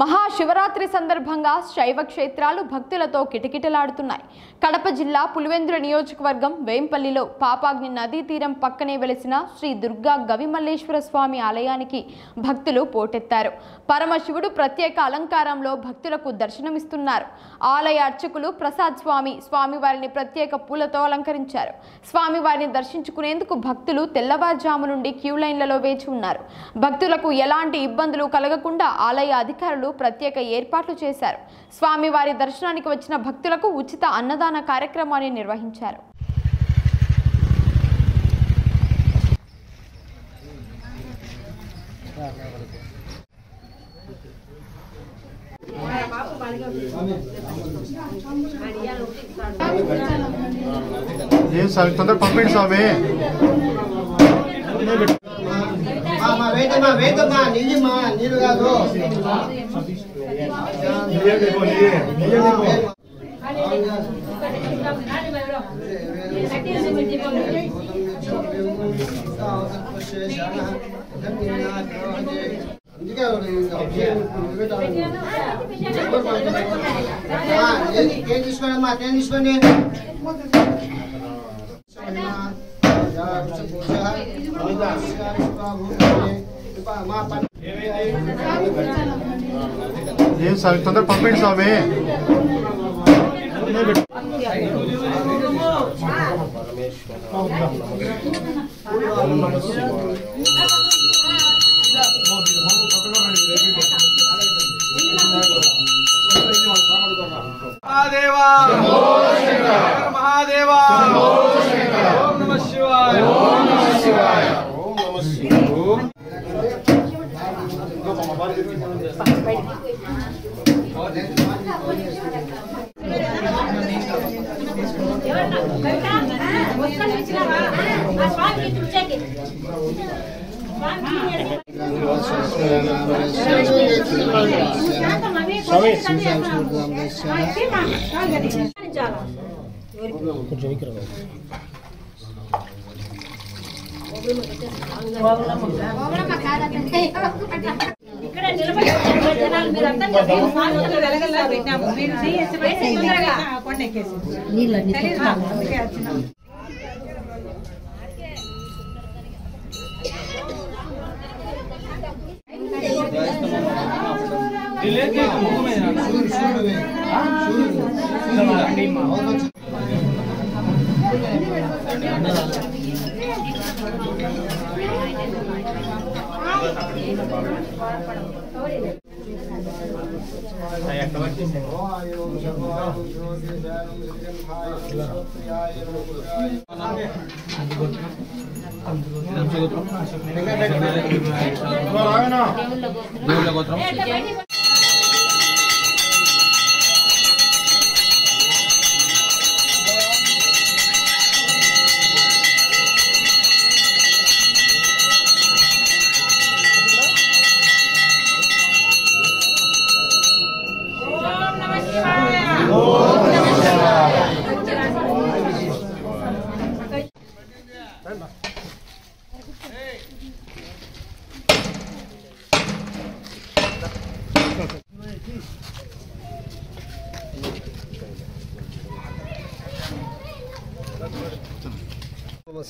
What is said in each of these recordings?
మహాశివరాత్రి సందర్భంగా శైవ క్షేత్రాలు భక్తులతో కిటకిటలాడుతున్నాయి. కడప జిల్లా పులివెందుల నియోజకవర్గం వేంపల్లిలో పాపాగ్ని నదీ తీరం పక్కనే వెలిసిన శ్రీ దుర్గా గవిమల్లేశ్వర స్వామి ఆలయానికి భక్తులు పోటెత్తారు. పరమశివుడు ప్రత్యేక అలంకారంలో భక్తులకు దర్శనమిస్తున్నారు. ఆలయ అర్చకులు ప్రసాద్ స్వామివారిని ప్రత్యేక పూలతో అలంకరించారు. స్వామివారిని దర్శించుకునేందుకు భక్తులు తెల్లవారుజాము నుండి క్యూ లైన్లలో వేచి ఉన్నారు. భక్తులకు ఎలాంటి ఇబ్బందులు కలగకుండా ఆలయ అధికారులు ప్రత్యేక ఏర్పాట్లు చేశారు. స్వామివారి దర్శనానికి వచ్చిన భక్తులకు ఉచిత అన్నదాన కార్యక్రమాన్ని నిర్వహించారు. తొందర పంపిండి స్వామి. నీళ్ళు కాదు తీసుకోండి తీసుకోండి. తొందర పంపిండి స్వామి. మహాదేవా మహాదేవా ఓం నమః శివాయ ఓం నమః శివాయ ఓం నమః శివాయ. ఇక్కడ నిలబడి జనాలు మీరు అర్థం పెట్టాము.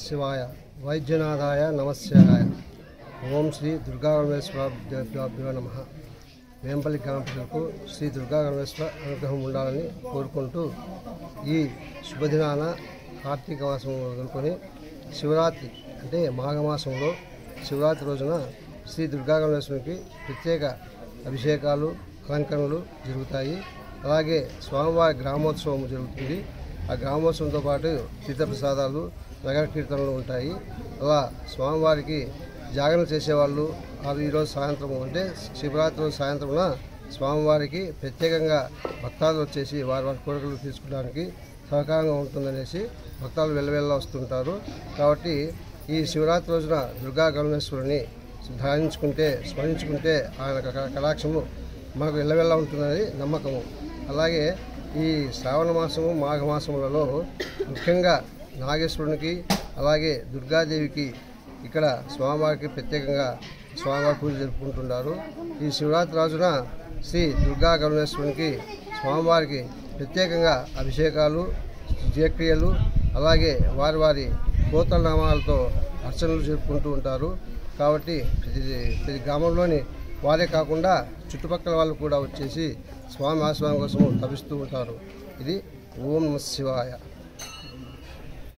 శివాయ వైద్యనాథాయ నమస్యాయ. ఓం శ్రీ దుర్గా గణేశ్వరాభ్యో నమః. వేంపల్లి గ్రామ ప్రజలకు శ్రీ దుర్గా గణేశ్వర అనుగ్రహం ఉండాలని కోరుకుంటూ ఈ శుభదినాన కార్తీక మాసం వదులుకొని శివరాత్రి అంటే మాఘమాసంలో శివరాత్రి రోజున శ్రీ దుర్గా గణేశ్వరికి ప్రత్యేక అభిషేకాలు అలంకరణలు జరుగుతాయి. అలాగే స్వామివారి గ్రామోత్సవం జరుగుతుంది. ఆ గ్రామోత్సవంతో పాటు తీర్థప్రసాదాలు నగర కీర్తనలు ఉంటాయి. అలా స్వామివారికి జాగరణ చేసేవాళ్ళు ఈరోజు సాయంత్రం అంటే శివరాత్రి రోజు సాయంత్రమున స్వామివారికి ప్రత్యేకంగా భక్తాదులు వచ్చేసి వారి కోరికలు తీసుకోవడానికి సహకారంగా ఉంటుందనేసి భక్తాలు వెళ్ళవెళ్ళ వస్తుంటారు. కాబట్టి ఈ శివరాత్రి రోజున దుర్గా గణేశ్వరుని ధ్యానించుకుంటే స్మరించుకుంటే ఆయన కటాక్షము మనకు వెళ్ళవెళ్ళ ఉంటుందని నమ్మకము. అలాగే ఈ శ్రావణ మాసము మాఘమాసములలో ముఖ్యంగా నాగేశ్వరునికి అలాగే దుర్గాదేవికి ఇక్కడ స్వామివారికి ప్రత్యేకంగా స్వామివారి పూజ జరుపుకుంటున్నారు. ఈ శివరాత్రి రోజున శ్రీ దుర్గా గరుడేశ్వరునికి స్వామివారికి ప్రత్యేకంగా అభిషేకాలు జయక్రియలు అలాగే వారి వారి గోత్రనామాలతో అర్చనలు జరుపుకుంటూ ఉంటారు. కాబట్టి ప్రతి గ్రామంలోని వారే కాకుండా చుట్టుపక్కల వాళ్ళు కూడా వచ్చేసి స్వామి ఆశీర్వాదం కోసం తపిస్తూ ఉంటారు. ఇది ఓం నమః శివాయ.